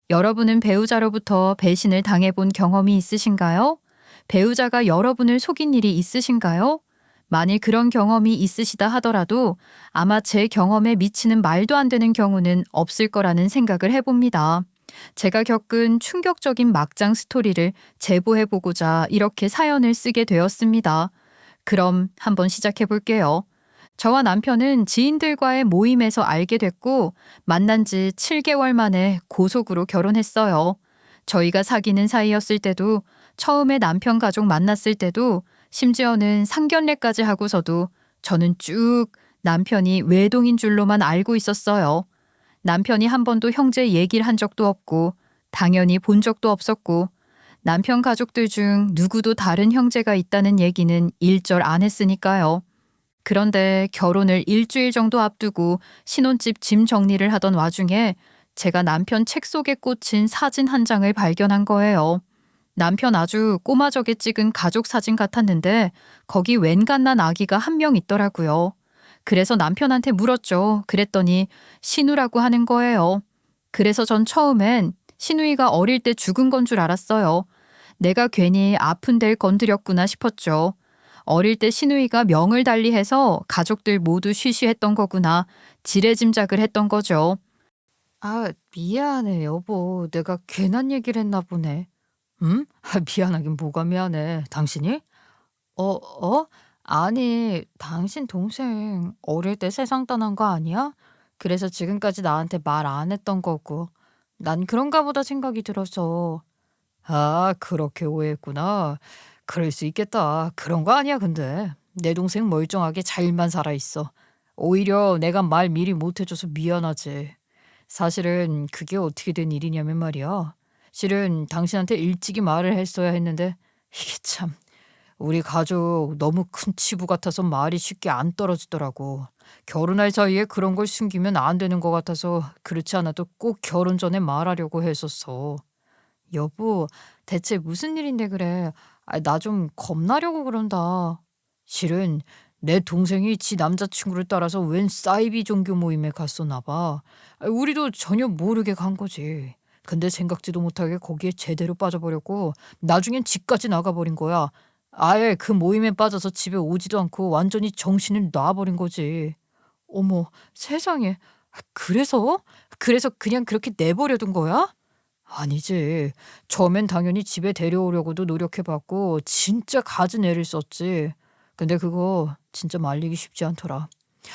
여러분은 배우자로부터 배신을 당해본 경험이 있으신가요? 배우자가 여러분을 속인 일이 있으신가요? 만일 그런 경험이 있으시다 하더라도 아마 제 경험에 미치는 말도 안 되는 경우는 없을 거라는 생각을 해봅니다. 제가 겪은 충격적인 막장 스토리를 제보해보고자 이렇게 사연을 쓰게 되었습니다. 그럼 한번 시작해 볼게요. 저와 남편은 지인들과의 모임에서 알게 됐고 만난 지 7개월 만에 고속으로 결혼했어요. 저희가 사귀는 사이였을 때도 처음에 남편 가족 만났을 때도 심지어는 상견례까지 하고서도 저는 쭉 남편이 외동인 줄로만 알고 있었어요. 남편이 한 번도 형제 얘기를 한 적도 없고 당연히 본 적도 없었고 남편 가족들 중 누구도 다른 형제가 있다는 얘기는 일절 안 했으니까요. 그런데 결혼을 일주일 정도 앞두고 신혼집 짐 정리를 하던 와중에 제가 남편 책 속에 꽂힌 사진 한 장을 발견한 거예요. 남편 아주 꼬마저게 찍은 가족 사진 같았는데 거기 웬갓난 아기가 한 명 있더라고요. 그래서 남편한테 물었죠. 그랬더니 신우라고 하는 거예요. 그래서 전 처음엔 신우이가 어릴 때 죽은 건 줄 알았어요. 내가 괜히 아픈 데를 건드렸구나 싶었죠. 어릴 때 신우이가 명을 달리해서 가족들 모두 쉬쉬했던 거구나. 지레짐작을 했던 거죠. 아, 미안해, 여보. 내가 괜한 얘기를 했나 보네. 응? 미안하긴 뭐가 미안해. 당신이? 어? 아니, 당신 동생 어릴 때 세상 떠난 거 아니야? 그래서 지금까지 나한테 말 안 했던 거고. 난 그런가 보다 생각이 들어서. 아, 그렇게 오해했구나. 그럴 수 있겠다. 그런 거 아니야, 근데. 내 동생 멀쩡하게 잘만 살아있어. 오히려 내가 말 미리 못해줘서 미안하지. 사실은 그게 어떻게 된 일이냐면 말이야. 실은 당신한테 일찍이 말을 했어야 했는데 이게 참 우리 가족 너무 큰 치부 같아서 말이 쉽게 안 떨어지더라고. 결혼할 사이에 그런 걸 숨기면 안 되는 것 같아서 그렇지 않아도 꼭 결혼 전에 말하려고 했었어. 여보, 대체 무슨 일인데 그래? 나 좀 겁나려고 그런다. 실은 내 동생이 지 남자친구를 따라서 웬 사이비 종교 모임에 갔었나 봐. 우리도 전혀 모르게 간 거지. 근데 생각지도 못하게 거기에 제대로 빠져버렸고 나중엔 집까지 나가버린 거야. 아예 그 모임에 빠져서 집에 오지도 않고 완전히 정신을 놔버린 거지. 어머, 세상에. 그래서? 그래서 그냥 그렇게 내버려둔 거야? 아니지. 처음엔 당연히 집에 데려오려고도 노력해봤고 진짜 갖은 애를 썼지. 근데 그거 진짜 말리기 쉽지 않더라.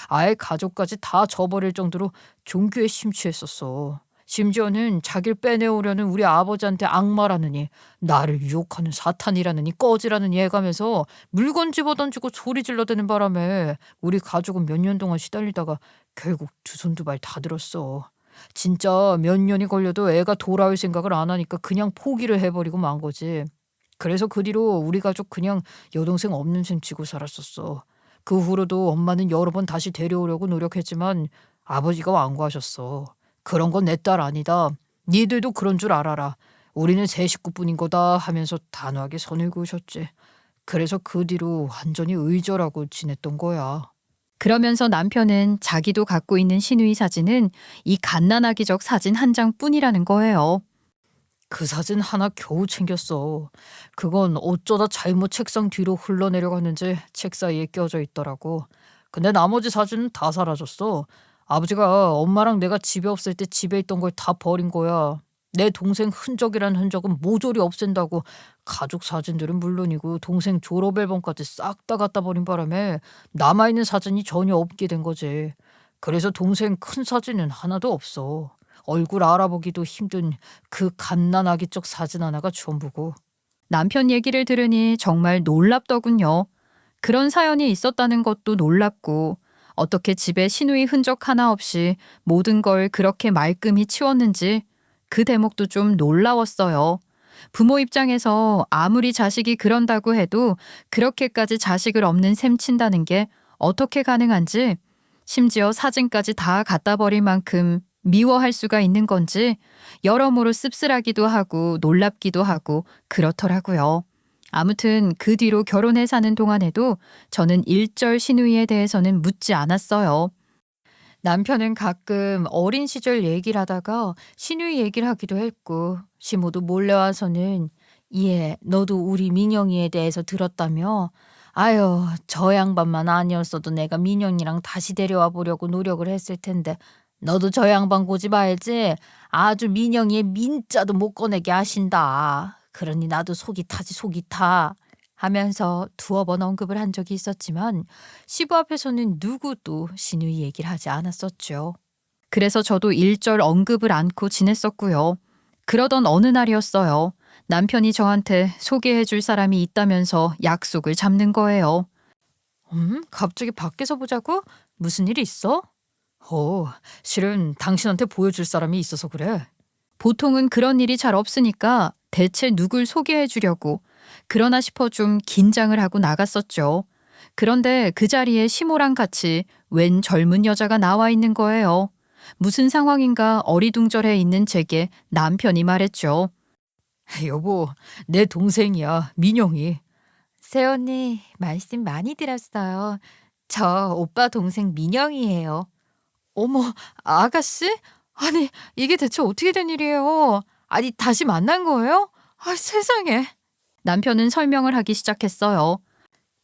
아예 가족까지 다 저버릴 정도로 종교에 심취했었어. 심지어는 자기를 빼내오려는 우리 아버지한테 악말하느니 나를 유혹하는 사탄이라느니 꺼지라느니 해가면서 물건 집어던지고 소리 질러대는 바람에 우리 가족은 몇 년 동안 시달리다가 결국 두 손 두 발 다 들었어. 진짜 몇 년이 걸려도 애가 돌아올 생각을 안 하니까 그냥 포기를 해버리고 만 거지. 그래서 그 뒤로 우리 가족 그냥 여동생 없는 셈 치고 살았었어. 그 후로도 엄마는 여러 번 다시 데려오려고 노력했지만 아버지가 완고하셨어. 그런 건 내 딸 아니다. 니들도 그런 줄 알아라. 우리는 세 식구뿐인 거다 하면서 단호하게 선을 그으셨지. 그래서 그 뒤로 완전히 의절하고 지냈던 거야. 그러면서 남편은 자기도 갖고 있는 신우이 사진은 이 갓난아기적 사진 한 장뿐이라는 거예요. 그 사진 하나 겨우 챙겼어. 그건 어쩌다 잘못 책상 뒤로 흘러내려갔는지 책 사이에 껴져 있더라고. 근데 나머지 사진은 다 사라졌어. 아버지가 엄마랑 내가 집에 없을 때 집에 있던 걸 다 버린 거야. 내 동생 흔적이란 흔적은 모조리 없앤다고 가족 사진들은 물론이고 동생 졸업 앨범까지 싹 다 갖다 버린 바람에 남아있는 사진이 전혀 없게 된 거지. 그래서 동생 큰 사진은 하나도 없어. 얼굴 알아보기도 힘든 그 갓난아기적 사진 하나가 전부고. 남편 얘기를 들으니 정말 놀랍더군요. 그런 사연이 있었다는 것도 놀랍고 어떻게 집에 신우이 흔적 하나 없이 모든 걸 그렇게 말끔히 치웠는지 그 대목도 좀 놀라웠어요. 부모 입장에서 아무리 자식이 그런다고 해도 그렇게까지 자식을 없는 셈 친다는 게 어떻게 가능한지, 심지어 사진까지 다 갖다 버릴 만큼 미워할 수가 있는 건지 여러모로 씁쓸하기도 하고 놀랍기도 하고 그렇더라고요. 아무튼 그 뒤로 결혼해 사는 동안에도 저는 일절 신우이에 대해서는 묻지 않았어요. 남편은 가끔 어린 시절 얘기를 하다가 시누이 얘기를 하기도 했고, 시모도 몰래 와서는 "예, 너도 우리 민영이에 대해서 들었다며? 아유, 저 양반만 아니었어도 내가 민영이랑 다시 데려와 보려고 노력을 했을 텐데 너도 저 양반 고집 알지? 아주 민영이의 민자도 못 꺼내게 하신다. 그러니 나도 속이 타지 속이 타." 하면서 두어 번 언급을 한 적이 있었지만 시부 앞에서는 누구도 시누이 얘기를 하지 않았었죠. 그래서 저도 일절 언급을 않고 지냈었고요. 그러던 어느 날이었어요. 남편이 저한테 소개해 줄 사람이 있다면서 약속을 잡는 거예요. 갑자기 밖에서 보자고? 무슨 일 있어? 실은 당신한테 보여줄 사람이 있어서 그래. 보통은 그런 일이 잘 없으니까 대체 누굴 소개해 주려고 그러나 싶어 좀 긴장을 하고 나갔었죠. 그런데 그 자리에 시모랑 같이 웬 젊은 여자가 나와 있는 거예요. 무슨 상황인가 어리둥절해 있는 제게 남편이 말했죠. 여보, 내 동생이야, 민영이. 새언니, 말씀 많이 들었어요. 저 오빠 동생 민영이에요. 어머, 아가씨? 아니, 이게 대체 어떻게 된 일이에요? 아니, 다시 만난 거예요? 아, 세상에. 남편은 설명을 하기 시작했어요.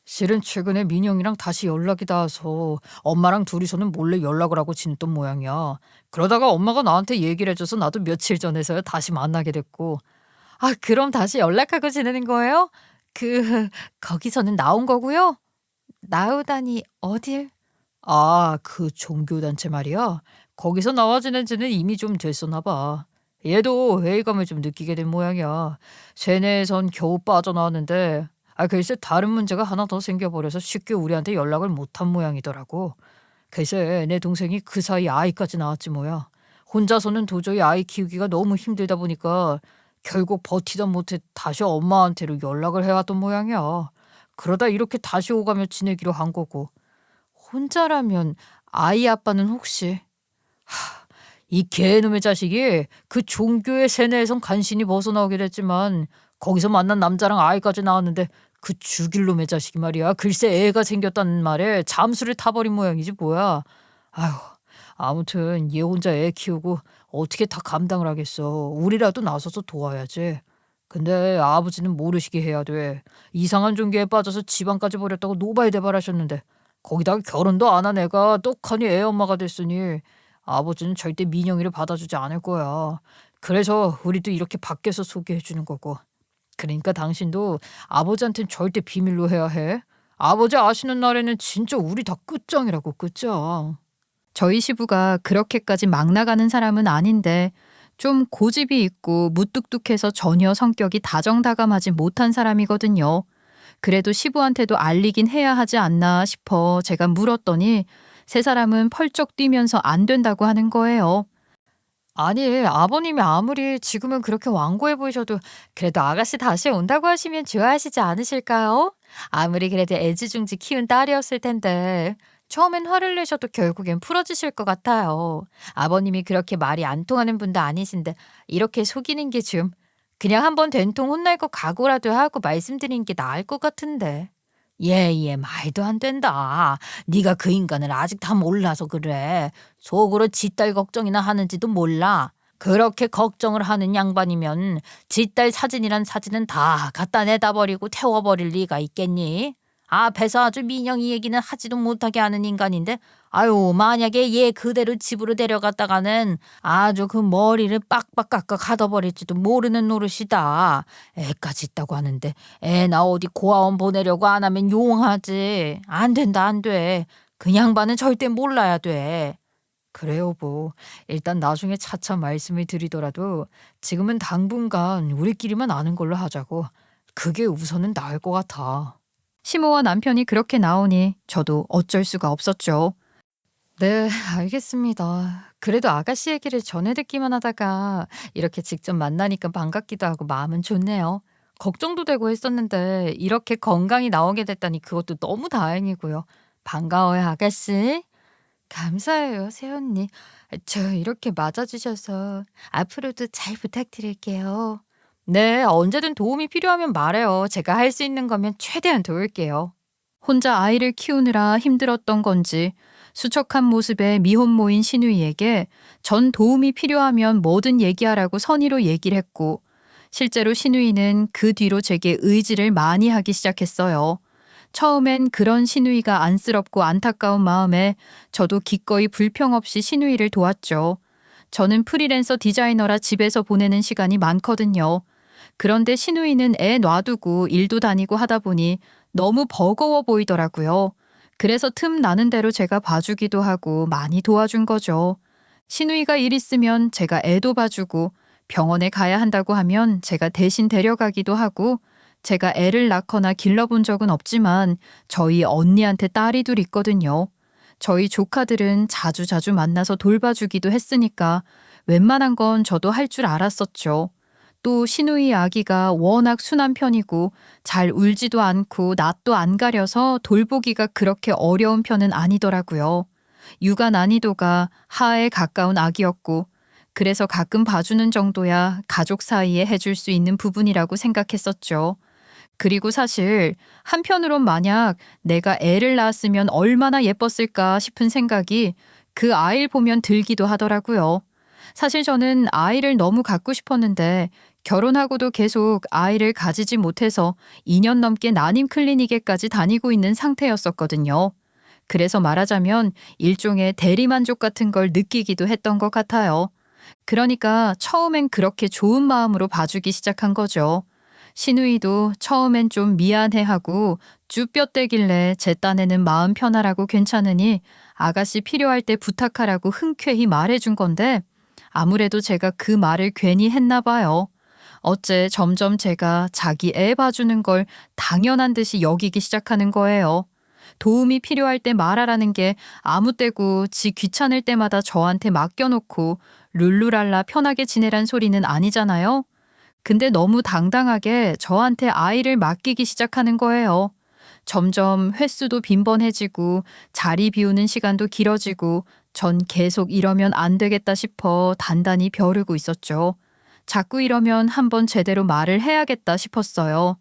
실은 최근에 민영이랑 다시 연락이 닿아서 엄마랑 둘이서는 몰래 연락을 하고 지냈던 모양이야. 그러다가 엄마가 나한테 얘기를 해줘서 나도 며칠 전에서야 다시 만나게 됐고. 아, 그럼 다시 연락하고 지내는 거예요? 그, 거기서는 나온 거고요? 나오다니 어딜? 아, 그 종교단체 말이야. 거기서 나와 지낸 지는 이미 좀 됐었나 봐. 얘도 회의감을 좀 느끼게 된 모양이야. 세뇌에선 겨우 빠져나왔는데 글쎄 다른 문제가 하나 더 생겨버려서 쉽게 우리한테 연락을 못한 모양이더라고. 글쎄 내 동생이 그 사이 아이까지 낳았지 뭐야. 혼자서는 도저히 아이 키우기가 너무 힘들다 보니까 결국 버티다 못해 다시 엄마한테로 연락을 해왔던 모양이야. 그러다 이렇게 다시 오가며 지내기로 한 거고. 혼자라면 아이 아빠는 혹시 이 개놈의 자식이 그 종교의 세뇌에선 간신히 벗어나오게 됐지만 거기서 만난 남자랑 아이까지 낳았는데 그 죽일 놈의 자식이 말이야. 글쎄 애가 생겼다는 말에 잠수를 타버린 모양이지 뭐야. 아휴, 아무튼 얘 혼자 애 키우고 어떻게 다 감당을 하겠어. 우리라도 나서서 도와야지. 근데 아버지는 모르시게 해야 돼. 이상한 종교에 빠져서 집안까지 버렸다고 노발대발하셨는데 거기다가 결혼도 안 한 애가 떡하니 애 엄마가 됐으니 아버지는 절대 민영이를 받아주지 않을 거야. 그래서 우리도 이렇게 밖에서 소개해 주는 거고. 그러니까 당신도 아버지한테는 절대 비밀로 해야 해. 아버지 아시는 날에는 진짜 우리 다 끝장이라고 끝장. 저희 시부가 그렇게까지 막 나가는 사람은 아닌데 좀 고집이 있고 무뚝뚝해서 전혀 성격이 다정다감하지 못한 사람이거든요. 그래도 시부한테도 알리긴 해야 하지 않나 싶어 제가 물었더니 세 사람은 펄쩍 뛰면서 안 된다고 하는 거예요. 아니, 아버님이 아무리 지금은 그렇게 완고해 보이셔도 그래도 아가씨 다시 온다고 하시면 좋아하시지 않으실까요? 아무리 그래도 애지중지 키운 딸이었을 텐데 처음엔 화를 내셔도 결국엔 풀어지실 것 같아요. 아버님이 그렇게 말이 안 통하는 분도 아니신데 이렇게 속이는 게 좀 그냥 한번 된통 혼날 거 각오라도 하고 말씀드리는 게 나을 것 같은데. 얘 말도 안 된다. 네가 그 인간을 아직 다 몰라서 그래. 속으로 지 딸 걱정이나 하는지도 몰라. 그렇게 걱정을 하는 양반이면 지 딸 사진이란 사진은 다 갖다 내다 버리고 태워버릴 리가 있겠니? 앞에서 아주 민영이 얘기는 하지도 못하게 하는 인간인데 아유 만약에 얘 그대로 집으로 데려갔다가는 아주 그 머리를 빡빡 깎아 가둬버릴지도 모르는 노릇이다. 애까지 있다고 하는데 애나 어디 고아원 보내려고 안 하면 용하지. 안 된다 안 돼. 그 양반은 절대 몰라야 돼. 그래요 뭐 일단 나중에 차차 말씀을 드리더라도 지금은 당분간 우리끼리만 아는 걸로 하자고. 그게 우선은 나을 것 같아. 시모와 남편이 그렇게 나오니 저도 어쩔 수가 없었죠. 네, 알겠습니다. 그래도 아가씨 얘기를 전해 듣기만 하다가 이렇게 직접 만나니까 반갑기도 하고 마음은 좋네요. 걱정도 되고 했었는데 이렇게 건강히 나오게 됐다니 그것도 너무 다행이고요. 반가워요, 아가씨. 감사해요, 새언니. 저 이렇게 맞아주셔서 앞으로도 잘 부탁드릴게요. 네, 언제든 도움이 필요하면 말해요. 제가 할 수 있는 거면 최대한 도울게요. 혼자 아이를 키우느라 힘들었던 건지 수척한 모습의 미혼모인 시누이에게 전 도움이 필요하면 뭐든 얘기하라고 선의로 얘기를 했고, 실제로 시누이는 그 뒤로 제게 의지를 많이 하기 시작했어요. 처음엔 그런 시누이가 안쓰럽고 안타까운 마음에 저도 기꺼이 불평 없이 시누이를 도왔죠. 저는 프리랜서 디자이너라 집에서 보내는 시간이 많거든요. 그런데 시누이는 애 놔두고 일도 다니고 하다 보니 너무 버거워 보이더라고요. 그래서 틈 나는 대로 제가 봐주기도 하고 많이 도와준 거죠. 시누이가 일 있으면 제가 애도 봐주고, 병원에 가야 한다고 하면 제가 대신 데려가기도 하고, 제가 애를 낳거나 길러본 적은 없지만 저희 언니한테 딸이 둘 있거든요. 저희 조카들은 자주자주 만나서 돌봐주기도 했으니까 웬만한 건 저도 할 줄 알았었죠. 또 시누이 아기가 워낙 순한 편이고 잘 울지도 않고 낯도 안 가려서 돌보기가 그렇게 어려운 편은 아니더라고요. 육아 난이도가 하에 가까운 아기였고, 그래서 가끔 봐주는 정도야 가족 사이에 해줄 수 있는 부분이라고 생각했었죠. 그리고 사실 한편으론 만약 내가 애를 낳았으면 얼마나 예뻤을까 싶은 생각이 그 아이를 보면 들기도 하더라고요. 사실 저는 아이를 너무 갖고 싶었는데 결혼하고도 계속 아이를 가지지 못해서 2년 넘게 난임 클리닉에까지 다니고 있는 상태였었거든요. 그래서 말하자면 일종의 대리만족 같은 걸 느끼기도 했던 것 같아요. 그러니까 처음엔 그렇게 좋은 마음으로 봐주기 시작한 거죠. 시누이도 처음엔 좀 미안해하고 쭈뼛대길래 제 딴에는 마음 편하라고 괜찮으니 아가씨 필요할 때 부탁하라고 흔쾌히 말해준 건데, 아무래도 제가 그 말을 괜히 했나 봐요. 어째 점점 제가 자기 애 봐주는 걸 당연한 듯이 여기기 시작하는 거예요. 도움이 필요할 때 말하라는 게 아무 때고 지 귀찮을 때마다 저한테 맡겨놓고 룰루랄라 편하게 지내란 소리는 아니잖아요. 근데 너무 당당하게 저한테 아이를 맡기기 시작하는 거예요. 점점 횟수도 빈번해지고 자리 비우는 시간도 길어지고 전 계속 이러면 안 되겠다 싶어 단단히 벼르고 있었죠. 자꾸 이러면 한번 제대로 말을 해야겠다 싶었어요.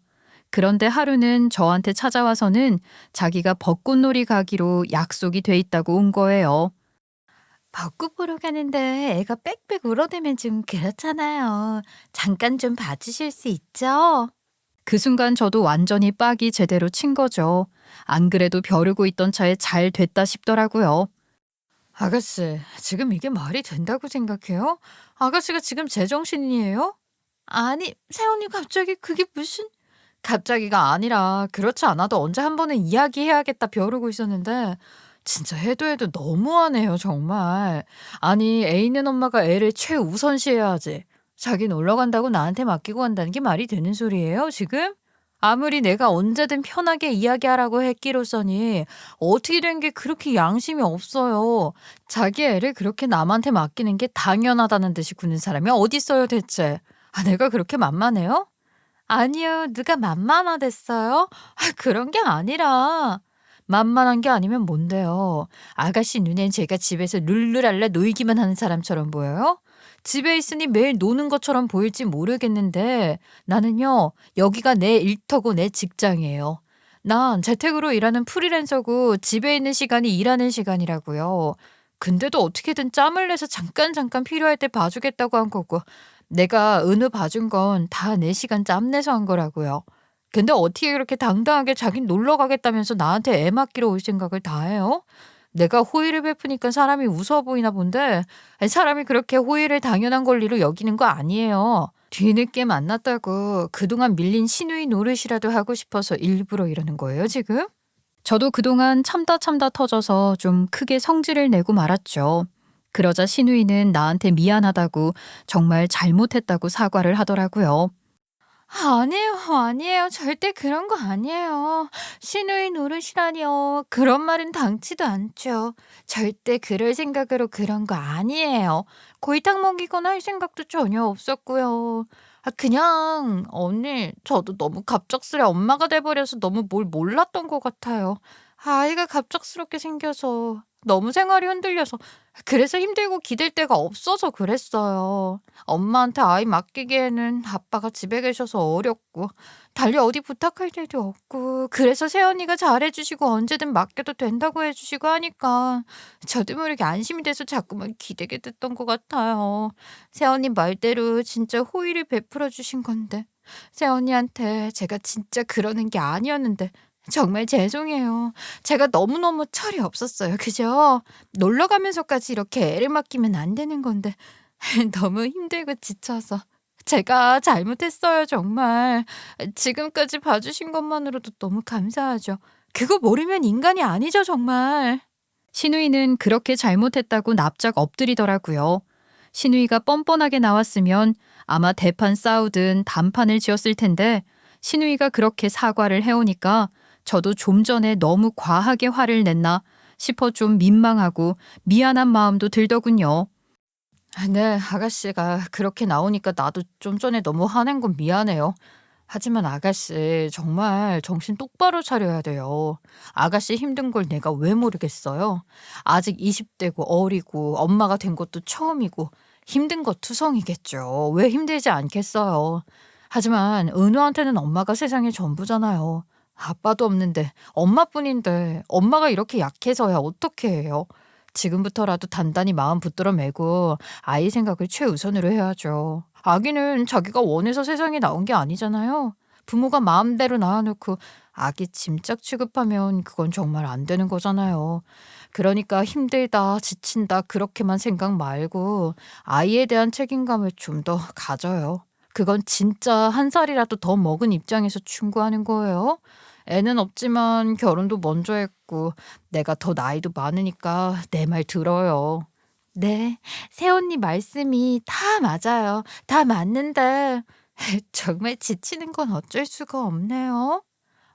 그런데 하루는 저한테 찾아와서는 자기가 벚꽃놀이 가기로 약속이 돼 있다고 온 거예요. 벚꽃 보러 가는데 애가 빽빽 울어대면 좀 그렇잖아요. 잠깐 좀 봐주실 수 있죠? 그 순간 저도 완전히 빡이 제대로 친 거죠. 안 그래도 벼르고 있던 차에 잘 됐다 싶더라고요. 아가씨, 지금 이게 말이 된다고 생각해요? 아가씨가 지금 제정신이에요? 아니, 새언니 갑자기 그게 무슨... 갑자기가 아니라 그렇지 않아도 언제 한 번은 이야기해야겠다 벼르고 있었는데 진짜 해도 해도 너무하네요 정말. 아니 애 있는 엄마가 애를 최우선시해야 하지. 자기 놀러 간다고 나한테 맡기고 간다는 게 말이 되는 소리예요 지금? 아무리 내가 언제든 편하게 이야기하라고 했기로서니 어떻게 된 게 그렇게 양심이 없어요. 자기 애를 그렇게 남한테 맡기는 게 당연하다는 듯이 구는 사람이 어딨어요 대체. 아 내가 그렇게 만만해요? 아니요, 누가 만만하댔어요? 그런 게 아니라 만만한 게 아니면 뭔데요? 아가씨 눈엔 제가 집에서 룰루랄라 놀기만 하는 사람처럼 보여요? 집에 있으니 매일 노는 것처럼 보일지 모르겠는데 나는요, 여기가 내 일터고 내 직장이에요. 난 재택으로 일하는 프리랜서고 집에 있는 시간이 일하는 시간이라고요. 근데도 어떻게든 짬을 내서 잠깐 필요할 때 봐주겠다고 한 거고, 내가 은우 봐준 건 다 내 시간 짬 내서 한 거라고요. 근데 어떻게 그렇게 당당하게 자긴 놀러 가겠다면서 나한테 애 맡기러 올 생각을 다 해요? 내가 호의를 베푸니까 사람이 우스워 보이나 본데, 아니, 사람이 그렇게 호의를 당연한 권리로 여기는 거 아니에요. 뒤늦게 만났다고 그동안 밀린 시누이 노릇이라도 하고 싶어서 일부러 이러는 거예요, 지금? 저도 그동안 참다 터져서 좀 크게 성질을 내고 말았죠. 그러자 시누이는 나한테 미안하다고 정말 잘못했다고 사과를 하더라고요. 아니에요, 아니에요. 절대 그런 거 아니에요. 시누이 노릇이라니요. 그런 말은 당치도 않죠. 절대 그럴 생각으로 그런 거 아니에요. 골탕 먹이거나 할 생각도 전혀 없었고요. 그냥 언니, 저도 너무 갑작스레 엄마가 돼버려서 너무 뭘 몰랐던 것 같아요. 아이가 갑작스럽게 생겨서 너무 생활이 흔들려서 그래서 힘들고 기댈 데가 없어서 그랬어요. 엄마한테 아이 맡기기에는 아빠가 집에 계셔서 어렵고 달리 어디 부탁할 데도 없고 그래서 새언니가 잘해주시고 언제든 맡겨도 된다고 해주시고 하니까 저도 모르게 안심이 돼서 자꾸만 기대게 됐던 것 같아요. 새언니 말대로 진짜 호의를 베풀어 주신 건데 새언니한테 제가 진짜 그러는 게 아니었는데 정말 죄송해요. 제가 너무너무 철이 없었어요. 그죠? 놀러 가면서까지 이렇게 애를 맡기면 안 되는 건데 너무 힘들고 지쳐서 제가 잘못했어요, 정말. 지금까지 봐주신 것만으로도 너무 감사하죠. 그거 모르면 인간이 아니죠, 정말. 신우이는 그렇게 잘못했다고 납작 엎드리더라고요. 신우이가 뻔뻔하게 나왔으면 아마 대판 싸우든 단판을 지었을 텐데 신우이가 그렇게 사과를 해오니까 저도 좀 전에 너무 과하게 화를 냈나 싶어 좀 민망하고 미안한 마음도 들더군요. 네, 아가씨가 그렇게 나오니까 나도 좀 전에 너무 화낸 건 미안해요. 하지만 아가씨 정말 정신 똑바로 차려야 돼요. 아가씨 힘든 걸 내가 왜 모르겠어요. 아직 20대고 어리고 엄마가 된 것도 처음이고 힘든 거 투성이겠죠. 왜 힘들지 않겠어요. 하지만 은우한테는 엄마가 세상의 전부잖아요. 아빠도 없는데 엄마뿐인데 엄마가 이렇게 약해서야 어떻게 해요. 지금부터라도 단단히 마음 붙들어 매고 아이 생각을 최우선으로 해야죠. 아기는 자기가 원해서 세상에 나온 게 아니잖아요. 부모가 마음대로 낳아놓고 아기 짐짝 취급하면 그건 정말 안 되는 거잖아요. 그러니까 힘들다, 지친다 그렇게만 생각 말고 아이에 대한 책임감을 좀 더 가져요. 그건 진짜 한 살이라도 더 먹은 입장에서 충고하는 거예요. 애는 없지만 결혼도 먼저 했고 내가 더 나이도 많으니까 내 말 들어요. 네, 새언니 말씀이 다 맞아요. 다 맞는데 정말 지치는 건 어쩔 수가 없네요.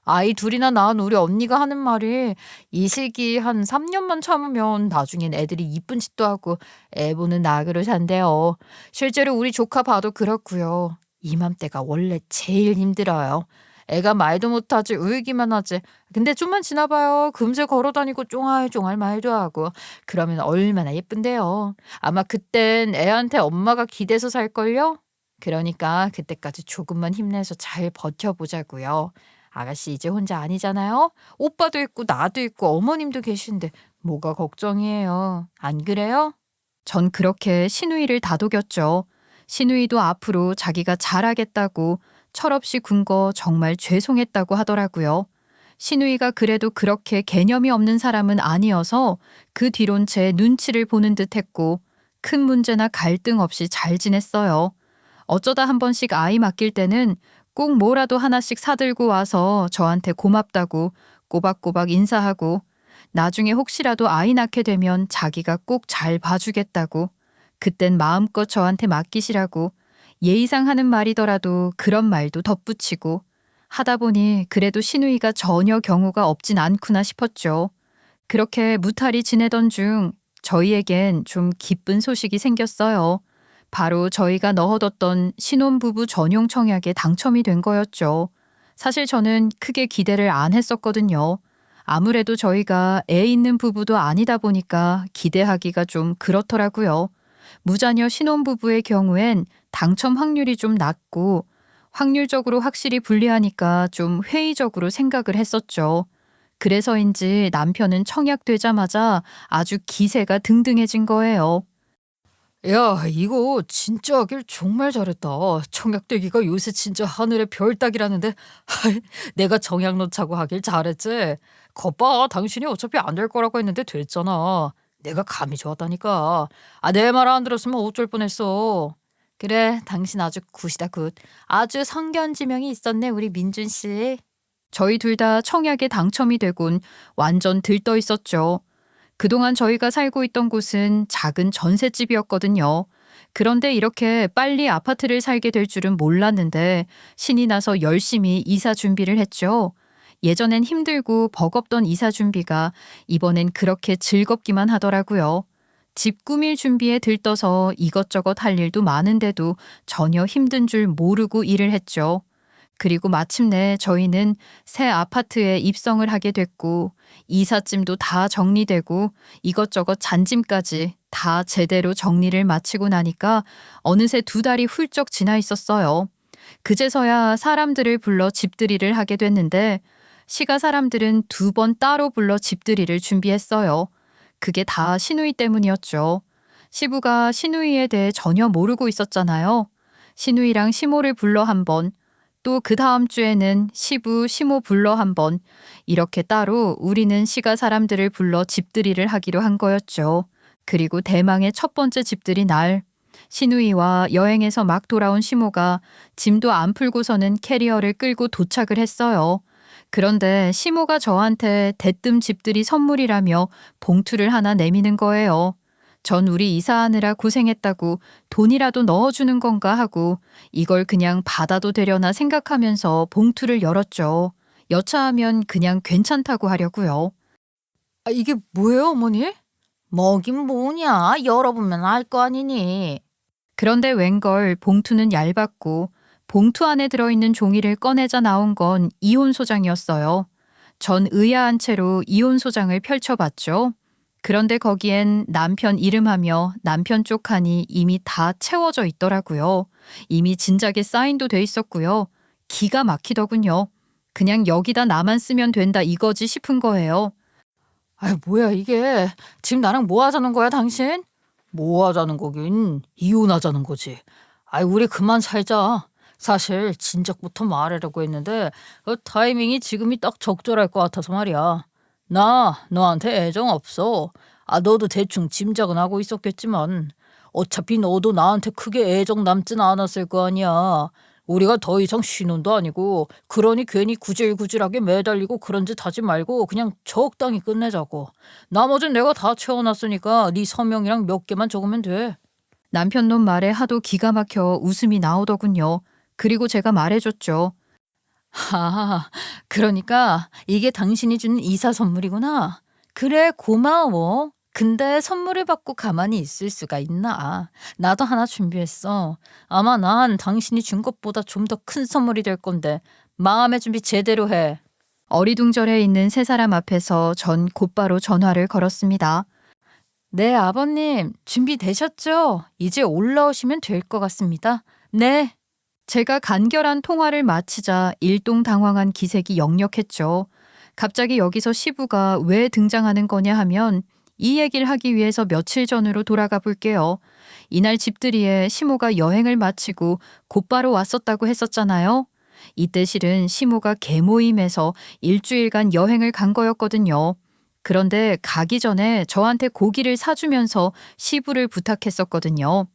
아이 둘이나 낳은 우리 언니가 하는 말이 이 시기 한 3년만 참으면 나중엔 애들이 이쁜 짓도 하고 애 보는 낙으로 산대요. 실제로 우리 조카 봐도 그렇고요. 이맘때가 원래 제일 힘들어요. 애가 말도 못하지 울기만 하지. 근데 좀만 지나봐요. 금세 걸어다니고 쫑알쫑알 말도 하고. 그러면 얼마나 예쁜데요. 아마 그땐 애한테 엄마가 기대서 살걸요? 그러니까 그때까지 조금만 힘내서 잘 버텨보자고요. 아가씨 이제 혼자 아니잖아요. 오빠도 있고 나도 있고 어머님도 계신데 뭐가 걱정이에요. 안 그래요? 전 그렇게 신우이를 다독였죠. 신우이도 앞으로 자기가 잘하겠다고 철없이 군 거 정말 죄송했다고 하더라고요. 신우이가 그래도 그렇게 개념이 없는 사람은 아니어서 그 뒤론 제 눈치를 보는 듯 했고 큰 문제나 갈등 없이 잘 지냈어요. 어쩌다 한 번씩 아이 맡길 때는 꼭 뭐라도 하나씩 사들고 와서 저한테 고맙다고 꼬박꼬박 인사하고 나중에 혹시라도 아이 낳게 되면 자기가 꼭 잘 봐주겠다고 그땐 마음껏 저한테 맡기시라고 예의상 하는 말이더라도 그런 말도 덧붙이고 하다 보니 그래도 신우이가 전혀 경우가 없진 않구나 싶었죠. 그렇게 무탈히 지내던 중 저희에겐 좀 기쁜 소식이 생겼어요. 바로 저희가 넣어뒀던 신혼부부 전용 청약에 당첨이 된 거였죠. 사실 저는 크게 기대를 안 했었거든요. 아무래도 저희가 애 있는 부부도 아니다 보니까 기대하기가 좀 그렇더라고요. 무자녀 신혼부부의 경우엔 당첨 확률이 좀 낮고 확률적으로 확실히 불리하니까 좀 회의적으로 생각을 했었죠. 그래서인지 남편은 청약되자마자 아주 기세가 등등해진 거예요. 야, 이거 진짜 하길 정말 잘했다. 청약되기가 요새 진짜 하늘의 별 따기라는데 내가 정약 놓자고 하길 잘했지. 거봐, 당신이 어차피 안 될 거라고 했는데 됐잖아. 내가 감이 좋았다니까. 내 말 안 들었으면 어쩔 뻔했어. 그래, 당신 아주 굿이다 굿. 아주 성견지명이 있었네 우리 민준 씨. 저희 둘 다 청약에 당첨이 되곤 완전 들떠 있었죠. 그동안 저희가 살고 있던 곳은 작은 전셋집이었거든요. 그런데 이렇게 빨리 아파트를 살게 될 줄은 몰랐는데 신이 나서 열심히 이사 준비를 했죠. 예전엔 힘들고 버겁던 이사 준비가 이번엔 그렇게 즐겁기만 하더라고요. 집 꾸밀 준비에 들떠서 이것저것 할 일도 많은데도 전혀 힘든 줄 모르고 일을 했죠. 그리고 마침내 저희는 새 아파트에 입성을 하게 됐고 이삿짐도 다 정리되고 이것저것 잔짐까지 다 제대로 정리를 마치고 나니까 어느새 2달이 훌쩍 지나 있었어요. 그제서야 사람들을 불러 집들이를 하게 됐는데 시가 사람들은 2번 따로 불러 집들이를 준비했어요. 그게 다 시누이 때문이었죠. 시부가 시누이에 대해 전혀 모르고 있었잖아요. 시누이랑 시모를 불러 한 번, 또 그 다음 주에는 시부, 시모 불러 한 번, 이렇게 따로 우리는 시가 사람들을 불러 집들이를 하기로 한 거였죠. 그리고 대망의 첫 번째 집들이 날, 시누이와 여행에서 막 돌아온 시모가 짐도 안 풀고서는 캐리어를 끌고 도착을 했어요. 그런데 시모가 저한테 대뜸 집들이 선물이라며 봉투를 하나 내미는 거예요. 전 우리 이사하느라 고생했다고 돈이라도 넣어주는 건가 하고 이걸 그냥 받아도 되려나 생각하면서 봉투를 열었죠. 여차하면 그냥 괜찮다고 하려고요. 이게 뭐예요, 어머니? 뭐긴 뭐냐? 열어보면 알 거 아니니. 그런데 웬걸 봉투는 얇았고 봉투 안에 들어있는 종이를 꺼내자 나온 건 이혼 소장이었어요. 전 의아한 채로 이혼 소장을 펼쳐봤죠. 그런데 거기엔 남편 이름하며 남편 쪽 칸이 이미 다 채워져 있더라고요. 이미 진작에 사인도 돼 있었고요. 기가 막히더군요. 그냥 여기다 나만 쓰면 된다 이거지 싶은 거예요. 뭐야 이게. 지금 나랑 뭐 하자는 거야, 당신? 뭐 하자는 거긴 이혼하자는 거지. 우리 그만 살자. 사실 진작부터 말하려고 했는데 타이밍이 지금이 딱 적절할 것 같아서 말이야. 나 너한테 애정 없어. 너도 대충 짐작은 하고 있었겠지만 어차피 너도 나한테 크게 애정 남진 않았을 거 아니야. 우리가 더 이상 신혼도 아니고 그러니 괜히 구질구질하게 매달리고 그런 짓 하지 말고 그냥 적당히 끝내자고. 나머진 내가 다 채워놨으니까 네 서명이랑 몇 개만 적으면 돼. 남편 놈 말에 하도 기가 막혀 웃음이 나오더군요. 그리고 제가 말해줬죠. 그러니까 이게 당신이 준 이사 선물이구나. 그래, 고마워. 근데 선물을 받고 가만히 있을 수가 있나? 나도 하나 준비했어. 아마 난 당신이 준 것보다 좀 더 큰 선물이 될 건데 마음의 준비 제대로 해. 어리둥절해 있는 세 사람 앞에서 전 곧바로 전화를 걸었습니다. 네, 아버님. 준비되셨죠? 이제 올라오시면 될 것 같습니다. 네. 제가 간결한 통화를 마치자 일동당황한 기색이 역력했죠. 갑자기 여기서 시부가 왜 등장하는 거냐 하면 이 얘기를 하기 위해서 며칠 전으로 돌아가 볼게요. 이날 집들이에 시모가 여행을 마치고 곧바로 왔었다고 했었잖아요. 이때 실은 시모가 개모임에서 일주일간 여행을 간 거였거든요. 그런데 가기 전에 저한테 고기를 사주면서 시부를 부탁했었거든요.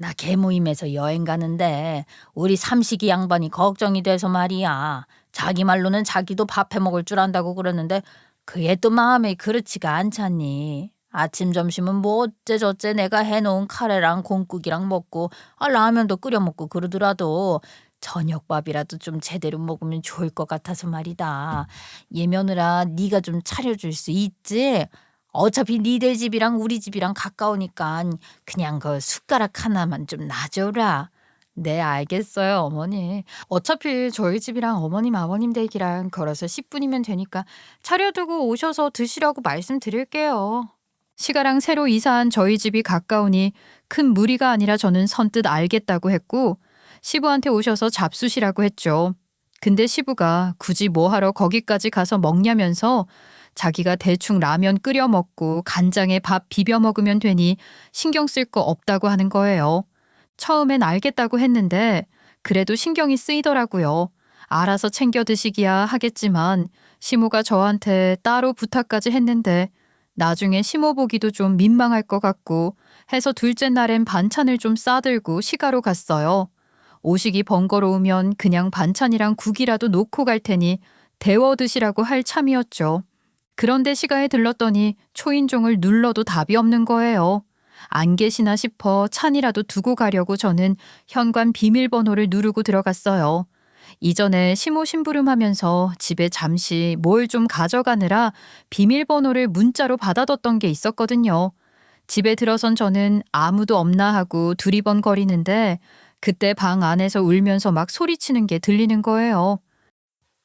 나 개모임에서 여행 가는데 우리 삼식이 양반이 걱정이 돼서 말이야. 자기 말로는 자기도 밥 해 먹을 줄 안다고 그러는데 그게 또 마음이 그렇지가 않잖니. 아침 점심은 뭐 어째저째 내가 해놓은 카레랑 콩국이랑 먹고 라면도 끓여 먹고 그러더라도 저녁밥이라도 좀 제대로 먹으면 좋을 것 같아서 말이다. 얘 며느라 네가 좀 차려줄 수 있지? 어차피 니들 집이랑 우리 집이랑 가까우니까 그냥 그 숟가락 하나만 좀 놔줘라. 네, 알겠어요, 어머니. 어차피 저희 집이랑 어머님, 아버님 댁이랑 걸어서 10분이면 되니까 차려두고 오셔서 드시라고 말씀드릴게요. 시가랑 새로 이사한 저희 집이 가까우니 큰 무리가 아니라 저는 선뜻 알겠다고 했고 시부한테 오셔서 잡수시라고 했죠. 근데 시부가 굳이 뭐하러 거기까지 가서 먹냐면서 자기가 대충 라면 끓여 먹고 간장에 밥 비벼 먹으면 되니 신경 쓸 거 없다고 하는 거예요. 처음엔 알겠다고 했는데 그래도 신경이 쓰이더라고요. 알아서 챙겨 드시기야 하겠지만 시모가 저한테 따로 부탁까지 했는데 나중에 시모 보기도 좀 민망할 것 같고 해서 둘째 날엔 반찬을 좀 싸들고 시가로 갔어요. 오시기 번거로우면 그냥 반찬이랑 국이라도 놓고 갈 테니 데워 드시라고 할 참이었죠. 그런데 시가에 들렀더니 초인종을 눌러도 답이 없는 거예요. 안 계시나 싶어 찬이라도 두고 가려고 저는 현관 비밀번호를 누르고 들어갔어요. 이전에 시모 심부름하면서 집에 잠시 뭘 좀 가져가느라 비밀번호를 문자로 받아뒀던 게 있었거든요. 집에 들어선 저는 아무도 없나 하고 두리번거리는데 그때 방 안에서 울면서 막 소리치는 게 들리는 거예요.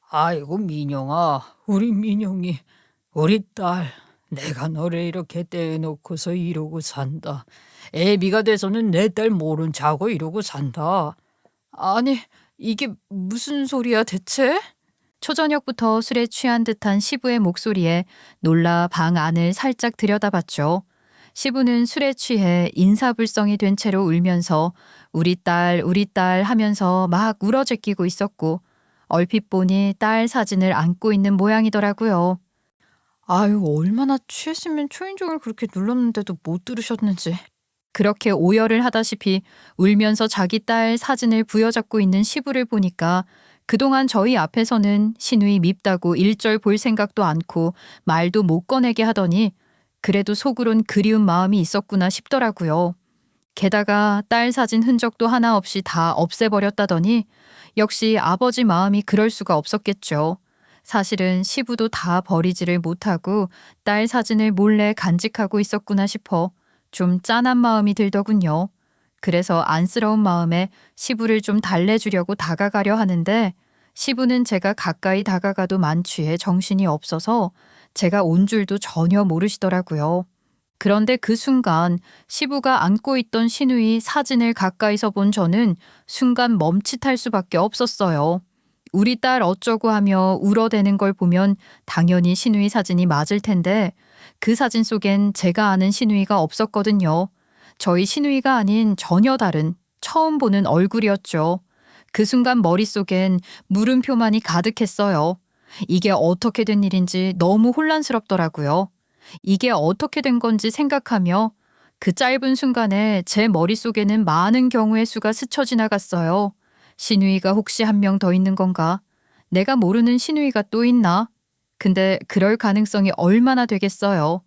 아이고 민영아, 우리 민영이, 우리 딸, 내가 너를 이렇게 떼놓고서 이러고 산다. 애비가 돼서는 내 딸 모른 척하고 이러고 산다. 아니, 이게 무슨 소리야 대체? 초저녁부터 술에 취한 듯한 시부의 목소리에 놀라 방 안을 살짝 들여다봤죠. 시부는 술에 취해 인사불성이 된 채로 울면서 우리 딸 하면서 막 울어제끼고 있었고 얼핏 보니 딸 사진을 안고 있는 모양이더라고요. 아유, 얼마나 취했으면 초인종을 그렇게 눌렀는데도 못 들으셨는지. 그렇게 오열을 하다시피 울면서 자기 딸 사진을 부여잡고 있는 시부를 보니까 그동안 저희 앞에서는 시누이 밉다고 일절 볼 생각도 않고 말도 못 꺼내게 하더니 그래도 속으론 그리운 마음이 있었구나 싶더라고요. 게다가 딸 사진 흔적도 하나 없이 다 없애버렸다더니 역시 아버지 마음이 그럴 수가 없었겠죠. 사실은 시부도 다 버리지를 못하고 딸 사진을 몰래 간직하고 있었구나 싶어 좀 짠한 마음이 들더군요. 그래서 안쓰러운 마음에 시부를 좀 달래주려고 다가가려 하는데 시부는 제가 가까이 다가가도 만취해 정신이 없어서 제가 온 줄도 전혀 모르시더라고요. 그런데 그 순간 시부가 안고 있던 시누이 사진을 가까이서 본 저는 순간 멈칫할 수밖에 없었어요. 우리 딸 어쩌고 하며 울어대는 걸 보면 당연히 시누이 사진이 맞을 텐데 그 사진 속엔 제가 아는 시누이가 없었거든요. 저희 시누이가 아닌 전혀 다른 처음 보는 얼굴이었죠. 그 순간 머릿속엔 물음표만이 가득했어요. 이게 어떻게 된 일인지 너무 혼란스럽더라고요. 이게 어떻게 된 건지 생각하며 그 짧은 순간에 제 머릿속에는 많은 경우의 수가 스쳐 지나갔어요. 시누이가 혹시 한 명 더 있는 건가? 내가 모르는 시누이가 또 있나? 근데 그럴 가능성이 얼마나 되겠어요.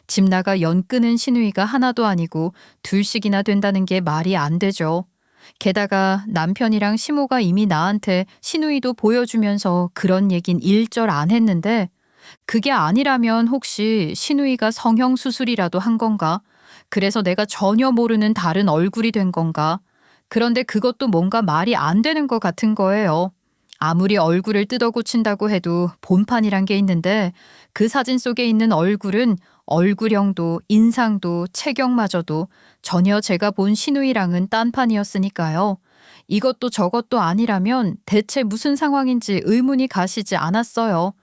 집 나가 연 끄는 시누이가 하나도 아니고 둘씩이나 된다는 게 말이 안 되죠. 게다가 남편이랑 시모가 이미 나한테 시누이도 보여주면서 그런 얘긴 일절 안 했는데 그게 아니라면 혹시 시누이가 성형수술이라도 한 건가? 그래서 내가 전혀 모르는 다른 얼굴이 된 건가? 그런데 그것도 뭔가 말이 안 되는 것 같은 거예요. 아무리 얼굴을 뜯어 고친다고 해도 본판이란 게 있는데 그 사진 속에 있는 얼굴은 얼굴형도 인상도 체격마저도 전혀 제가 본 시누이랑은 딴판이었으니까요. 이것도 저것도 아니라면 대체 무슨 상황인지 의문이 가시지 않았어요.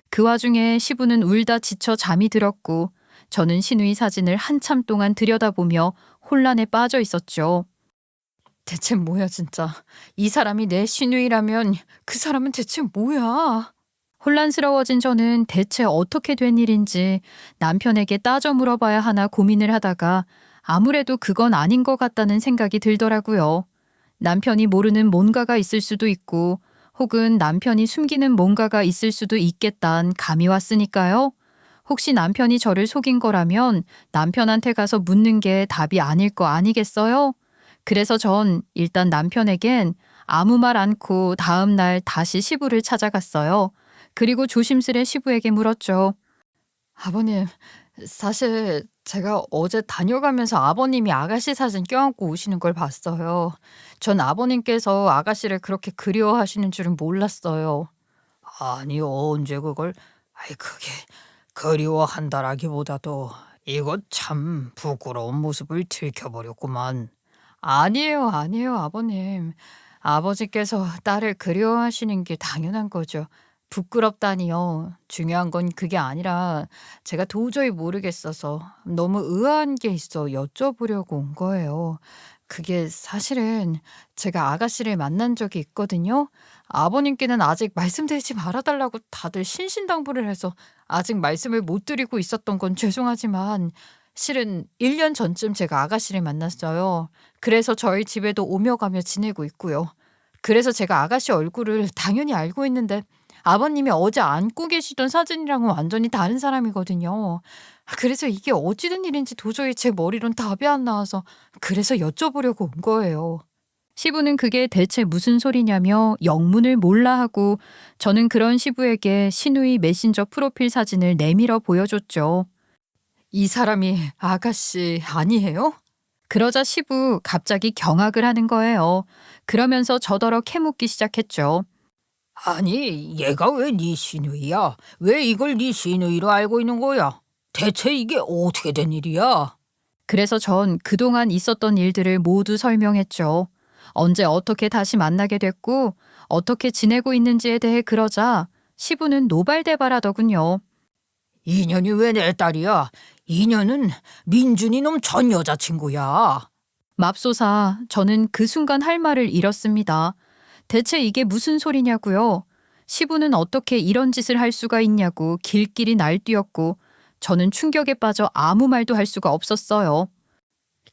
그 와중에 시부는 울다 지쳐 잠이 들었고 저는 시누이 사진을 한참 동안 들여다보며 혼란에 빠져 있었죠. 대체 뭐야 진짜. 이 사람이 내 시누이라면 그 사람은 대체 뭐야. 혼란스러워진 저는 대체 어떻게 된 일인지 남편에게 따져 물어봐야 하나 고민을 하다가 아무래도 그건 아닌 것 같다는 생각이 들더라고요. 남편이 모르는 뭔가가 있을 수도 있고 혹은 남편이 숨기는 뭔가가 있을 수도 있겠다는 감이 왔으니까요. 혹시 남편이 저를 속인 거라면 남편한테 가서 묻는 게 답이 아닐 거 아니겠어요? 그래서 전 일단 남편에겐 아무 말 않고 다음 날 다시 시부를 찾아갔어요. 그리고 조심스레 시부에게 물었죠. 아버님, 사실 제가 어제 다녀가면서 아버님이 아가씨 사진 껴안고 오시는 걸 봤어요. 전 아버님께서 아가씨를 그렇게 그리워하시는 줄은 몰랐어요. 아니 언제 그걸, 아이 그게 그리워한다라기보다도 이거 참 부끄러운 모습을 들켜버렸구만. 아니에요, 아버님. 아버지께서 딸을 그리워하시는 게 당연한 거죠. 부끄럽다니요. 중요한 건 그게 아니라 제가 도저히 모르겠어서 너무 의아한 게 있어 여쭤보려고 온 거예요. 그게 사실은 제가 아가씨를 만난 적이 있거든요. 아버님께는 아직 말씀드리지 말아달라고 다들 신신당부를 해서 아직 말씀을 못 드리고 있었던 건 죄송하지만 실은 1년 전쯤 제가 아가씨를 만났어요. 그래서 저희 집에도 오며 가며 지내고 있고요. 그래서 제가 아가씨 얼굴을 당연히 알고 있는데 아버님이 어제 안고 계시던 사진이랑은 완전히 다른 사람이거든요. 그래서 이게 어찌 된 일인지 도저히 제 머리론 답이 안 나와서 그래서 여쭤보려고 온 거예요. 시부는 그게 대체 무슨 소리냐며 영문을 몰라 하고 저는 그런 시부에게 시누이 메신저 프로필 사진을 내밀어 보여줬죠. 이 사람이 아가씨 아니에요? 그러자 시부 갑자기 경악을 하는 거예요. 그러면서 저더러 캐묻기 시작했죠. 아니, 얘가 왜 네 시누이야? 왜 이걸 네 시누이로 알고 있는 거야? 대체 이게 어떻게 된 일이야? 그래서 전 그동안 있었던 일들을 모두 설명했죠. 언제 어떻게 다시 만나게 됐고 어떻게 지내고 있는지에 대해 그러자 시부는 노발대발하더군요. 인연이 왜 내 딸이야? 인연은 민준이 놈 전 여자친구야. 맙소사, 저는 그 순간 할 말을 잃었습니다. 대체 이게 무슨 소리냐고요? 시부는 어떻게 이런 짓을 할 수가 있냐고 길길이 날뛰었고 저는 충격에 빠져 아무 말도 할 수가 없었어요.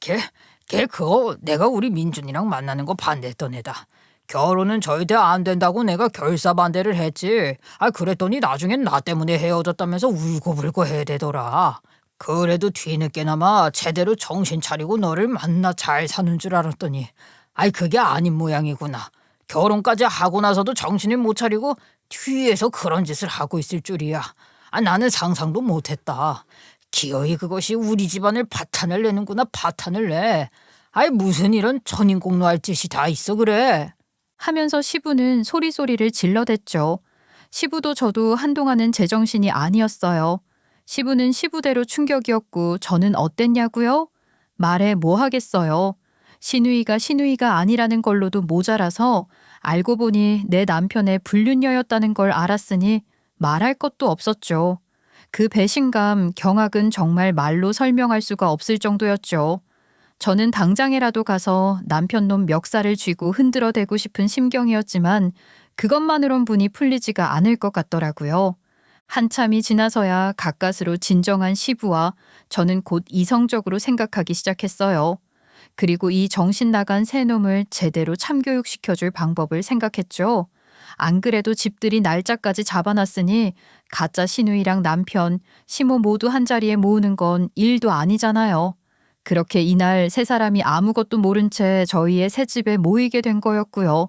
걔 그거 내가 우리 민준이랑 만나는 거 반대했던 애다. 결혼은 절대 안 된다고 내가 결사 반대를 했지. 그랬더니 나중엔 나 때문에 헤어졌다면서 울고불고 해대더라. 그래도 뒤늦게나마 제대로 정신 차리고 너를 만나 잘 사는 줄 알았더니 그게 아닌 모양이구나. 결혼까지 하고 나서도 정신을 못 차리고 뒤에서 그런 짓을 하고 있을 줄이야. 나는 상상도 못했다. 기어이 그것이 우리 집안을 파탄을 내는구나. 파탄을 내. 무슨 이런 천인공노할 짓이 다 있어 그래. 하면서 시부는 소리소리를 질러댔죠. 시부도 저도 한동안은 제정신이 아니었어요. 시부는 시부대로 충격이었고 저는 어땠냐고요? 말해 뭐 하겠어요. 시누이가 아니라는 걸로도 모자라서 알고 보니 내 남편의 불륜녀였다는 걸 알았으니 말할 것도 없었죠. 그 배신감, 경악은 정말 말로 설명할 수가 없을 정도였죠. 저는 당장이라도 가서 남편 놈 멱살을 쥐고 흔들어대고 싶은 심경이었지만 그것만으론 분이 풀리지가 않을 것 같더라고요. 한참이 지나서야 가까스로 진정한 시부와 저는 곧 이성적으로 생각하기 시작했어요. 그리고 이 정신 나간 새놈을 제대로 참교육시켜줄 방법을 생각했죠. 안 그래도 집들이 날짜까지 잡아놨으니 가짜 시누이랑 남편, 시모 모두 한자리에 모으는 건 일도 아니잖아요. 그렇게 이날 세 사람이 아무것도 모른 채 저희의 새 집에 모이게 된 거였고요.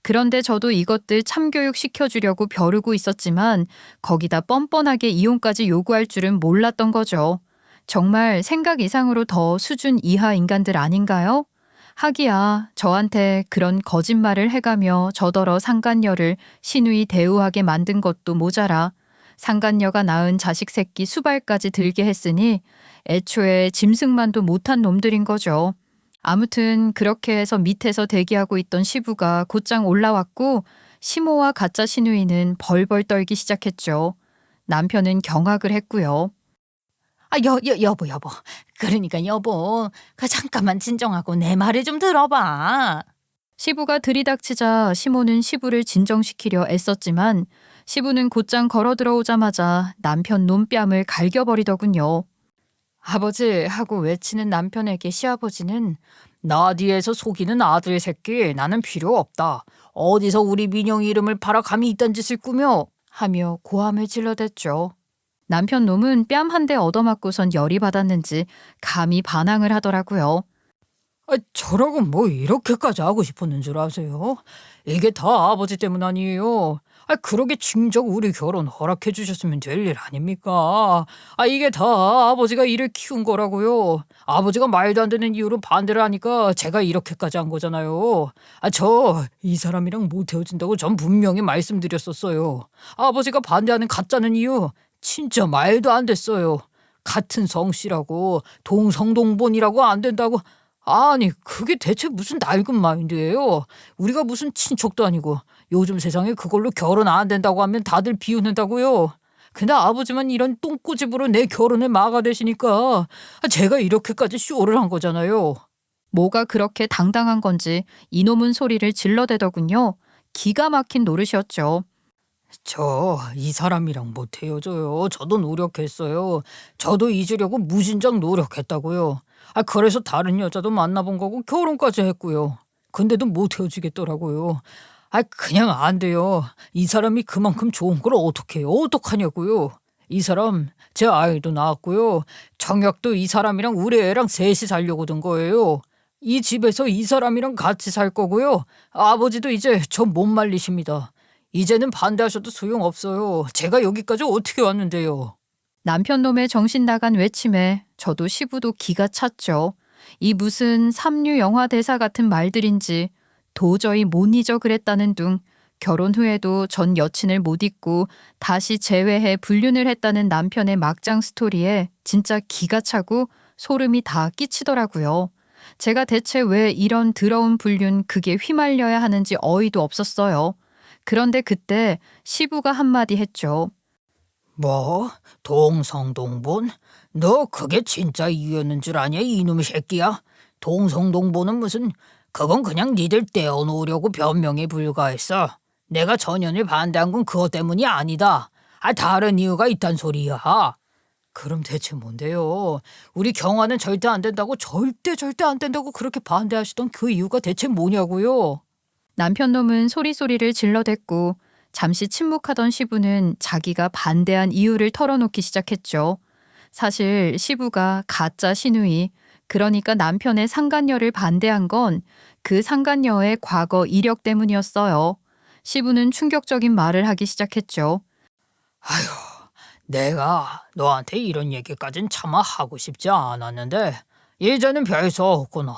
그런데 저도 이것들 참교육 시켜주려고 벼르고 있었지만 거기다 뻔뻔하게 이혼까지 요구할 줄은 몰랐던 거죠. 정말 생각 이상으로 더 수준 이하 인간들 아닌가요? 하기야 저한테 그런 거짓말을 해가며 저더러 상간녀를 시누이 대우하게 만든 것도 모자라 상간녀가 낳은 자식 새끼 수발까지 들게 했으니 애초에 짐승만도 못한 놈들인 거죠. 아무튼 그렇게 해서 밑에서 대기하고 있던 시부가 곧장 올라왔고 시모와 가짜 시누이는 벌벌 떨기 시작했죠. 남편은 경악을 했고요. 여보. 그러니까 여보, 잠깐만 진정하고 내 말을 좀 들어봐. 시부가 들이닥치자 시모는 시부를 진정시키려 애썼지만 시부는 곧장 걸어 들어오자마자 남편 놈뺨을 갈겨버리더군요. 아버지 하고 외치는 남편에게 시아버지는 나 뒤에서 속이는 아들 새끼 나는 필요 없다. 어디서 우리 민영이 이름을 팔아 감히 이딴 짓을 꾸며 하며 고함을 질러댔죠. 남편 놈은 뺨 한 대 얻어맞고선 열이 받았는지 감히 반항을 하더라고요. 저라고 뭐 이렇게까지 하고 싶었는 줄 아세요? 이게 다 아버지 때문 아니에요. 그러게 진작 우리 결혼 허락해 주셨으면 될 일 아닙니까? 이게 다 아버지가 이를 키운 거라고요. 아버지가 말도 안 되는 이유로 반대를 하니까 제가 이렇게까지 한 거잖아요. 저 이 사람이랑 못 헤어진다고 전 분명히 말씀드렸었어요. 아버지가 반대하는 가짜는 이유 진짜 말도 안 됐어요. 같은 성씨라고 동성동본이라고 안 된다고. 아니 그게 대체 무슨 낡은 마인드예요. 우리가 무슨 친척도 아니고 요즘 세상에 그걸로 결혼 안 된다고 하면 다들 비웃는다고요. 근데 아버지만 이런 똥꼬집으로 내 결혼을 막아대시니까 제가 이렇게까지 쇼를 한 거잖아요. 뭐가 그렇게 당당한 건지 이놈은 소리를 질러대더군요. 기가 막힌 노릇이었죠. 저 이 사람이랑 못 헤어져요. 저도 노력했어요. 저도 잊으려고 무진장 노력했다고요. 그래서 다른 여자도 만나본 거고 결혼까지 했고요. 근데도 못 헤어지겠더라고요. 그냥 안 돼요. 이 사람이 그만큼 좋은 걸 어떻게 해요? 어떡하냐고요. 이 사람 제 아이도 낳았고요. 정혁도 이 사람이랑 우리 애랑 셋이 살려고 든 거예요. 이 집에서 이 사람이랑 같이 살 거고요. 아버지도 이제 저 못 말리십니다. 이제는 반대하셔도 소용없어요. 제가 여기까지 어떻게 왔는데요. 남편 놈의 정신 나간 외침에 저도 시부도 기가 찼죠. 이 무슨 삼류 영화 대사 같은 말들인지 도저히 못 잊어 그랬다는 둥 결혼 후에도 전 여친을 못 잊고 다시 재회해 불륜을 했다는 남편의 막장 스토리에 진짜 기가 차고 소름이 다 끼치더라고요. 제가 대체 왜 이런 더러운 불륜 그게 휘말려야 하는지 어이도 없었어요. 그런데 그때 시부가 한마디 했죠. 뭐? 동성동본? 너 그게 진짜 이유였는 줄 아냐 이놈의 새끼야? 동성동본은 무슨 그건 그냥 니들 떼어놓으려고 변명에 불과했어. 내가 전연을 반대한 건 그것 때문이 아니다. 다른 이유가 있단 소리야. 그럼 대체 뭔데요? 우리 경화는 절대 안 된다고 절대 안 된다고 그렇게 반대하시던 그 이유가 대체 뭐냐고요? 남편 놈은 소리소리를 질러댔고 잠시 침묵하던 시부는 자기가 반대한 이유를 털어놓기 시작했죠. 사실 시부가 가짜 시누이, 그러니까 남편의 상간녀를 반대한 건 그 상간녀의 과거 이력 때문이었어요. 시부는 충격적인 말을 하기 시작했죠. 아휴, 내가 너한테 이런 얘기까진 차마 하고 싶지 않았는데 이제는 별수 없구나.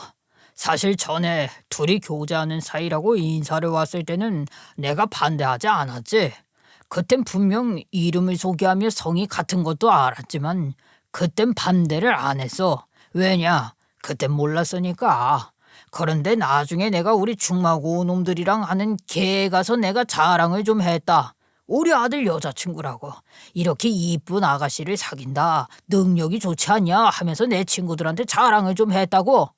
사실 전에 둘이 교제하는 사이라고 인사를 왔을 때는 내가 반대하지 않았지. 그땐 분명 이름을 소개하며 성이 같은 것도 알았지만 그땐 반대를 안 했어. 왜냐? 그땐 몰랐으니까. 그런데 나중에 내가 우리 중마고 놈들이랑 하는 개 가서 내가 자랑을 좀 했다. 우리 아들 여자친구라고. 이렇게 이쁜 아가씨를 사귄다. 능력이 좋지 않냐 하면서 내 친구들한테 자랑을 좀 했다고.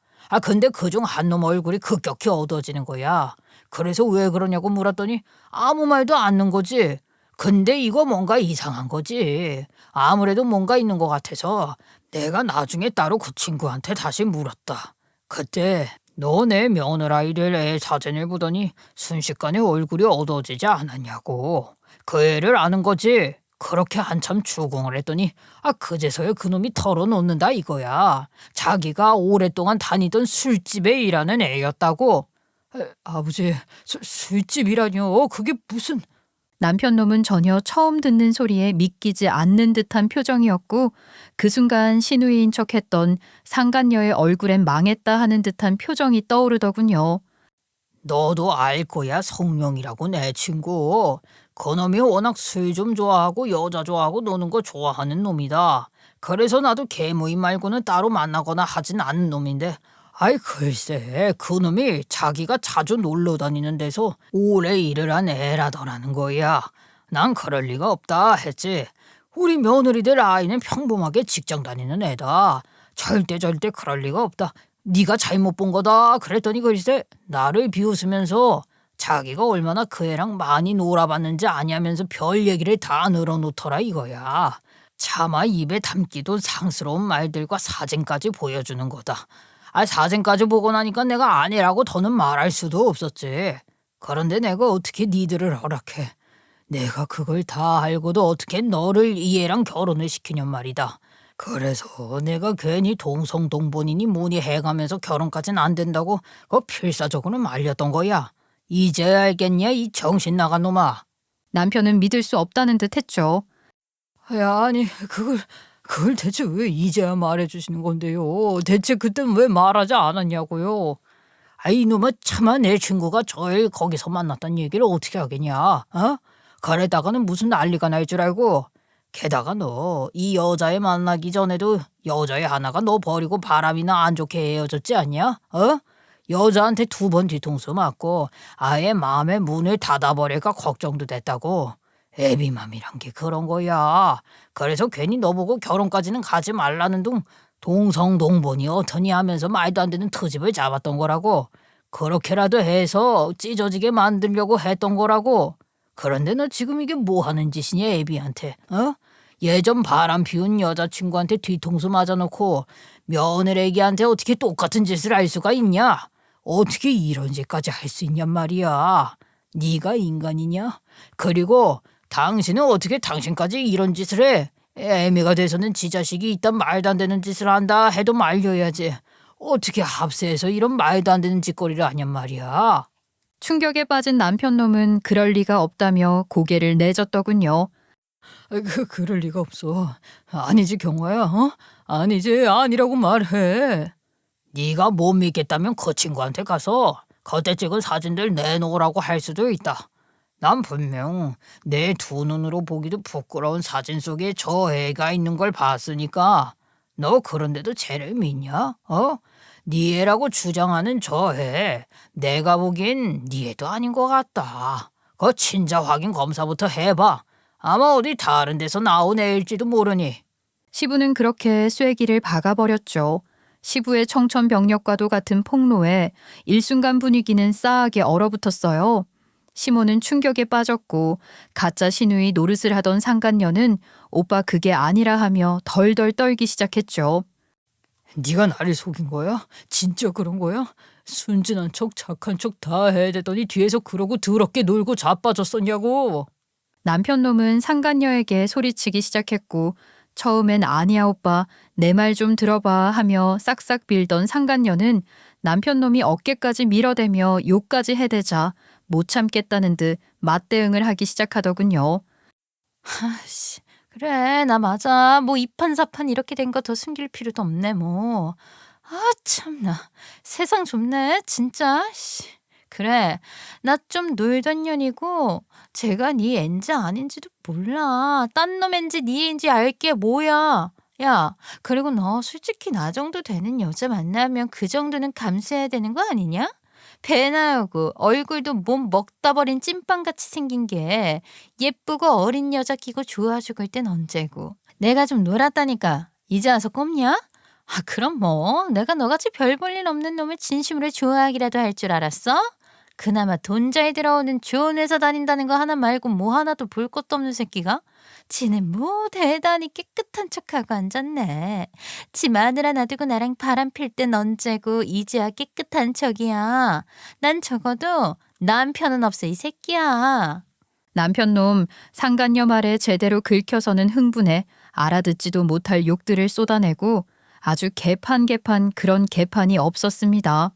근데 그중 한 놈 얼굴이 급격히 어두워지는 거야. 그래서 왜 그러냐고 물었더니 아무 말도 않는 거지. 근데 이거 뭔가 이상한 거지. 아무래도 뭔가 있는 것 같아서 내가 나중에 따로 그 친구한테 다시 물었다. 그때 너 내 며느라이를 애 사진을 보더니 순식간에 얼굴이 어두워지지 않았냐고. 그 애를 아는 거지. 그렇게 한참 추궁을 했더니 그제서야 그놈이 털어놓는다 이거야. 자기가 오랫동안 다니던 술집에 일하는 애였다고. 아버지, 술집이라뇨? 그게 무슨... 남편 놈은 전혀 처음 듣는 소리에 믿기지 않는 듯한 표정이었고 그 순간 시누이인 척했던 상간녀의 얼굴엔 망했다 하는 듯한 표정이 떠오르더군요. 너도 알 거야, 성룡이라고 내 친구. 그놈이 워낙 술 좀 좋아하고 여자 좋아하고 노는 거 좋아하는 놈이다. 그래서 나도 개모임 말고는 따로 만나거나 하진 않는 놈인데 글쎄 그놈이 자기가 자주 놀러 다니는 데서 오래 일을 한 애라더라는 거야. 난 그럴 리가 없다 했지. 우리 며느리들 아이는 평범하게 직장 다니는 애다. 절대 그럴 리가 없다. 네가 잘못 본 거다 그랬더니 글쎄 나를 비웃으면서 자기가 얼마나 그 애랑 많이 놀아봤는지 아냐면서 별 얘기를 다 늘어놓더라 이거야. 차마 입에 담기도 상스러운 말들과 사진까지 보여주는 거다. 사진까지 보고 나니까 내가 아니라고 더는 말할 수도 없었지. 그런데 내가 어떻게 니들을 허락해. 내가 그걸 다 알고도 어떻게 너를 이 애랑 결혼을 시키냔 말이다. 그래서 내가 괜히 동성동본이니 뭐니 해가면서 결혼까진 안 된다고 필사적으로 말렸던 거야. 이제 알겠냐 이 정신 나간 놈아. 남편은 믿을 수 없다는 듯 했죠. 아니 그걸 대체 왜 이제야 말해주시는 건데요. 대체 그땐 왜 말하지 않았냐고요. 이놈아 차마 내 친구가 저를 거기서 만났단 얘기를 어떻게 하겠냐. 그러다가는 무슨 난리가 날 줄 알고. 게다가 너 이 여자애 만나기 전에도 여자애 하나가 너 버리고 바람이나 안 좋게 헤어졌지 않냐? 여자한테 2번 뒤통수 맞고 아예 마음의 문을 닫아버릴까 걱정도 됐다고. 애비맘이란 게 그런 거야. 그래서 괜히 너 보고 결혼까지는 가지 말라는 둥 동성동본이 어떠니 하면서 말도 안 되는 트집을 잡았던 거라고. 그렇게라도 해서 찢어지게 만들려고 했던 거라고. 그런데 너 지금 이게 뭐 하는 짓이냐 애비한테. 예전 바람 피운 여자친구한테 뒤통수 맞아놓고 며느리한테 어떻게 똑같은 짓을 할 수가 있냐. 어떻게 이런 짓까지 할 수 있냔 말이야. 네가 인간이냐? 그리고 당신은 어떻게 당신까지 이런 짓을 해? 애미가 돼서는 지 자식이 이딴 말도 안 되는 짓을 한다 해도 말려야지. 어떻게 합세해서 이런 말도 안 되는 짓거리를 하냔 말이야. 충격에 빠진 남편 놈은 그럴 리가 없다며 고개를 내젓더군요. 그럴 리가 없어. 아니지 경화야. 아니지 아니라고 말해. 네가 못 믿겠다면 그 친구한테 가서 그때 찍은 사진들 내놓으라고 할 수도 있다. 난 분명 내 두 눈으로 보기도 부끄러운 사진 속에 저 애가 있는 걸 봤으니까 너 그런데도 쟤를 믿냐? 네 애라고 주장하는 저 애 내가 보기엔 네 애도 아닌 것 같다. 그 친자 확인 검사부터 해봐. 아마 어디 다른 데서 나온 애일지도 모르니. 시부는 그렇게 쐐기를 박아버렸죠. 시부의 청천벽력과도 같은 폭로에 일순간 분위기는 싸하게 얼어붙었어요. 시모는 충격에 빠졌고 가짜 신우이 노릇을 하던 상간녀는 오빠 그게 아니라 하며 덜덜 떨기 시작했죠. 네가 나를 속인 거야? 진짜 그런 거야? 순진한 척 착한 척 다 해대더니 뒤에서 그러고 더럽게 놀고 자빠졌었냐고. 남편놈은 상간녀에게 소리치기 시작했고 처음엔 아니야 오빠 내 말 좀 들어봐 하며 싹싹 빌던 상간녀는 남편놈이 어깨까지 밀어대며 욕까지 해대자 못 참겠다는 듯 맞대응을 하기 시작하더군요. 아씨, 그래, 나 맞아. 뭐 이판사판 이렇게 된 거 더 숨길 필요도 없네, 뭐. 아, 참나. 세상 좁네, 진짜. 씨. 그래, 나 좀 놀던 년이고 제가 네 앤지 아닌지도 몰라. 딴 놈 앤지 네 앤지 알게 뭐야. 야, 그리고 너 솔직히 나 정도 되는 여자 만나면 그 정도는 감수해야 되는 거 아니냐? 배 나오고 얼굴도 몸 먹다 버린 찐빵같이 생긴 게 예쁘고 어린 여자 끼고 좋아 죽을 땐 언제고. 내가 좀 놀았다니까 이제 와서 꼽냐? 아, 그럼 뭐 내가 너같이 별 볼 일 없는 놈을 진심으로 좋아하기라도 할 줄 알았어? 그나마 돈 잘 들어오는 좋은 회사 다닌다는 거 하나 말고 뭐 하나도 볼 것도 없는 새끼가? 지는 뭐 대단히 깨끗한 척하고 앉았네. 지 마누라 놔두고 나랑 바람 필 땐 언제고 이제야 깨끗한 척이야. 난 적어도 남편은 없어 이 새끼야. 남편놈 상간녀 말에 제대로 긁혀서는 흥분해 알아듣지도 못할 욕들을 쏟아내고 아주 개판 그런 개판이 없었습니다.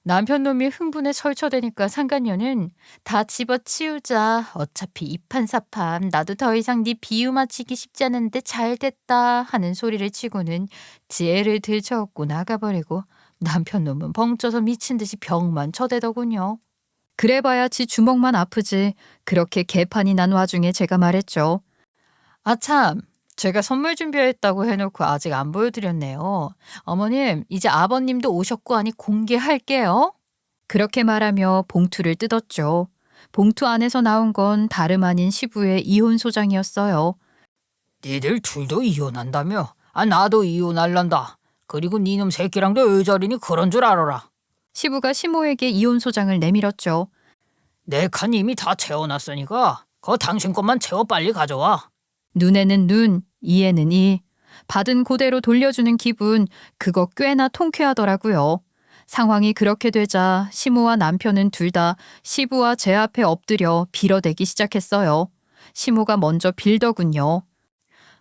남편놈이 흥분에 설쳐대니까 상간녀는 다 집어치우자. 어차피 이판사판 나도 더 이상 네 비유 맞히기 쉽지 않은데 잘됐다 하는 소리를 치고는 지혜를 들쳐업고 나가버리고 남편놈은 벙쪄서 미친 듯이 벽만 쳐대더군요. 그래봐야 지 주먹만 아프지. 그렇게 개판이 난 와중에 제가 말했죠. 아 참, 제가 선물 준비했다고 해놓고 아직 안 보여드렸네요. 어머님, 이제 아버님도 오셨고 하니 공개할게요. 그렇게 말하며 봉투를 뜯었죠. 봉투 안에서 나온 건 다름 아닌 시부의 이혼 소장이었어요. 니들 둘도 이혼한다며? 아 나도 이혼할란다. 그리고 니놈 새끼랑도 의절이니 그런 줄 알아라. 시부가 시모에게 이혼 소장을 내밀었죠. 내 칸 이미 다 채워놨으니까 그거 당신 것만 채워 빨리 가져와. 눈에는 눈, 이에는 이. 받은 그대로 돌려주는 기분, 그거 꽤나 통쾌하더라고요. 상황이 그렇게 되자 시모와 남편은 둘 다 시부와 제 앞에 엎드려 빌어대기 시작했어요. 시모가 먼저 빌더군요.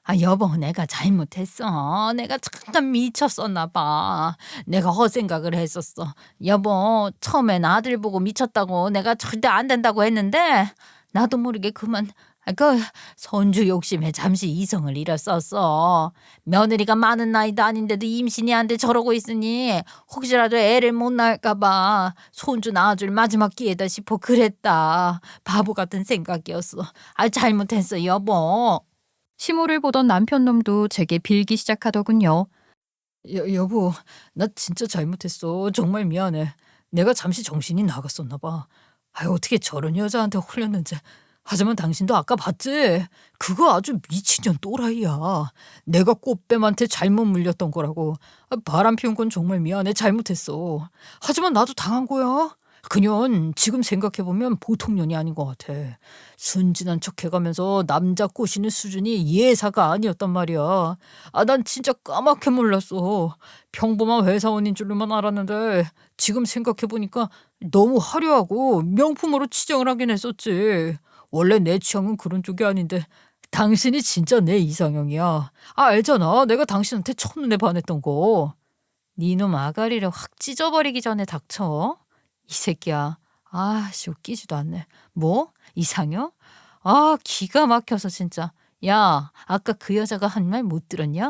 아, 여보, 내가 잘못했어. 내가 잠깐 미쳤었나 봐. 내가 헛생각을 했었어. 여보, 처음엔 아들 보고 미쳤다고 내가 절대 안 된다고 했는데 나도 모르게 그만 그 손주 욕심에 잠시 이성을 잃었었어. 며느리가 많은 나이도 아닌데도 임신이 안 돼 저러고 있으니 혹시라도 애를 못 낳을까 봐 손주 낳아줄 마지막 기회다 싶어 그랬다. 바보 같은 생각이었어. 아, 잘못했어, 여보. 시모를 보던 남편놈도 제게 빌기 시작하더군요. 여보, 나 진짜 잘못했어. 정말 미안해. 내가 잠시 정신이 나갔었나 봐. 아유, 어떻게 저런 여자한테 홀렸는지. 하지만 당신도 아까 봤지? 그거 아주 미친년 또라이야. 내가 꽃뱀한테 잘못 물렸던 거라고. 바람 피운 건 정말 미안해. 잘못했어. 하지만 나도 당한 거야. 그년 지금 생각해보면 보통 년이 아닌 것 같아. 순진한 척 해가면서 남자 꼬시는 수준이 예사가 아니었단 말이야. 난 진짜 까맣게 몰랐어. 평범한 회사원인 줄로만 알았는데 지금 생각해보니까 너무 화려하고 명품으로 치장을 하긴 했었지. 원래 내 취향은 그런 쪽이 아닌데 당신이 진짜 내 이상형이야. 알잖아. 내가 당신한테 첫눈에 반했던 거. 니놈 아가리를 확 찢어버리기 전에 닥쳐. 이 새끼야. 아씨, 웃기지도 않네. 뭐? 이상형? 아, 기가 막혀서 진짜. 야, 아까 그 여자가 한 말 못 들었냐?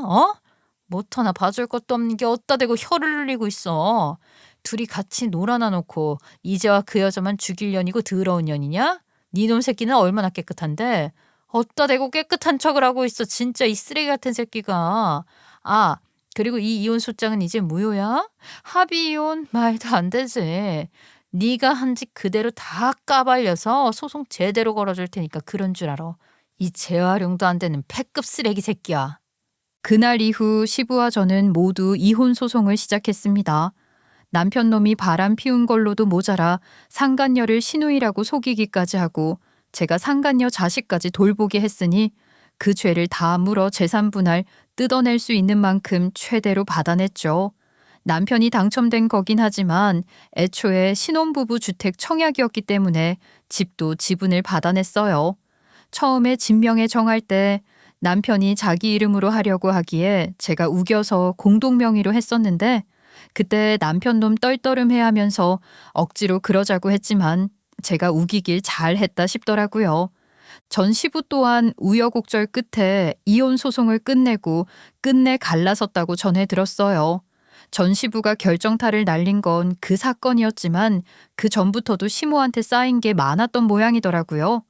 못 하나 봐줄 것도 없는 게 어디다 대고 혀를 늘리고 있어. 둘이 같이 놀아나 놓고 이제와 그 여자만 죽일 년이고 더러운 년이냐? 니놈 새끼는 얼마나 깨끗한데 어디다 대고 깨끗한 척을 하고 있어. 진짜 이 쓰레기 같은 새끼가. 아, 그리고 이 이혼 소장은 이제 무효야? 합의 이혼? 말도 안 되지. 네가 한 짓 그대로 다 까발려서 소송 제대로 걸어줄 테니까 그런 줄 알아. 이 재활용도 안 되는 패급 쓰레기 새끼야. 그날 이후 시부와 저는 모두 이혼 소송을 시작했습니다. 남편 놈이 바람 피운 걸로도 모자라 상간녀를 시누이라고 속이기까지 하고 제가 상간녀 자식까지 돌보게 했으니 그 죄를 다 물어 재산 분할 뜯어낼 수 있는 만큼 최대로 받아냈죠. 남편이 당첨된 거긴 하지만 애초에 신혼부부 주택 청약이었기 때문에 집도 지분을 받아냈어요. 처음에 진명에 정할 때 남편이 자기 이름으로 하려고 하기에 제가 우겨서 공동명의로 했었는데 그때 남편 놈 떨떠름해 하면서 억지로 그러자고 했지만 제가 우기길 잘했다 싶더라고요. 전 시부 또한 우여곡절 끝에 이혼 소송을 끝내고 끝내 갈라섰다고 전해 들었어요. 전 시부가 결정타를 날린 건 그 사건이었지만 그 전부터도 시모한테 쌓인 게 많았던 모양이더라고요.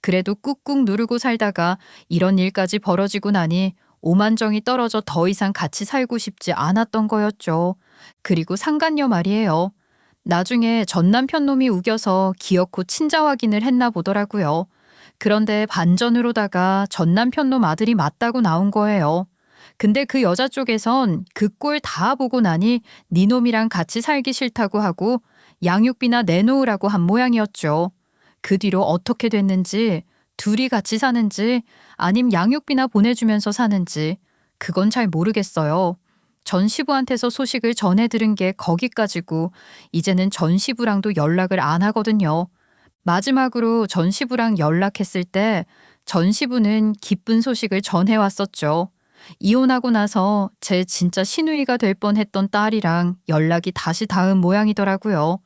그래도 꾹꾹 누르고 살다가 이런 일까지 벌어지고 나니 오만정이 떨어져 더 이상 같이 살고 싶지 않았던 거였죠. 그리고 상간녀 말이에요. 나중에 전 남편 놈이 우겨서 기어코 친자 확인을 했나 보더라고요. 그런데 반전으로다가 전 남편 놈 아들이 맞다고 나온 거예요. 근데 그 여자 쪽에선 그 꼴 다 보고 나니 네 놈이랑 같이 살기 싫다고 하고 양육비나 내놓으라고 한 모양이었죠. 그 뒤로 어떻게 됐는지, 둘이 같이 사는지 아님 양육비나 보내주면서 사는지 그건 잘 모르겠어요. 전 시부한테서 소식을 전해 들은 게 거기까지고 이제는 전 시부랑도 연락을 안 하거든요. 마지막으로 전 시부랑 연락했을 때 전 시부는 기쁜 소식을 전해왔었죠. 이혼하고 나서 제 진짜 시누이가 될 뻔했던 딸이랑 연락이 다시 닿은 모양이더라고요.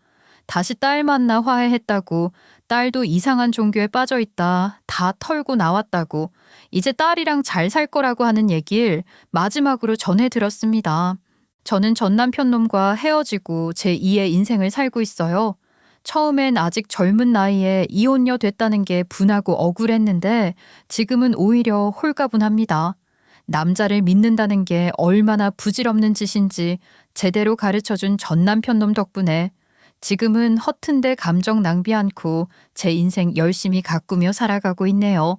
다시 딸 만나 화해했다고, 딸도 이상한 종교에 빠져있다 다 털고 나왔다고, 이제 딸이랑 잘 살 거라고 하는 얘기를 마지막으로 전해 들었습니다. 저는 전 남편 놈과 헤어지고 제 2의 인생을 살고 있어요. 처음엔 아직 젊은 나이에 이혼녀 됐다는 게 분하고 억울했는데 지금은 오히려 홀가분합니다. 남자를 믿는다는 게 얼마나 부질없는 짓인지 제대로 가르쳐준 전 남편 놈 덕분에 지금은 허튼데 감정 낭비 않고 제 인생 열심히 가꾸며 살아가고 있네요.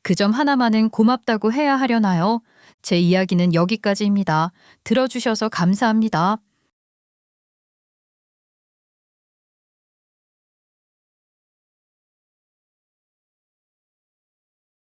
그 점 하나만은 고맙다고 해야 하려나요? 제 이야기는 여기까지입니다. 들어주셔서 감사합니다.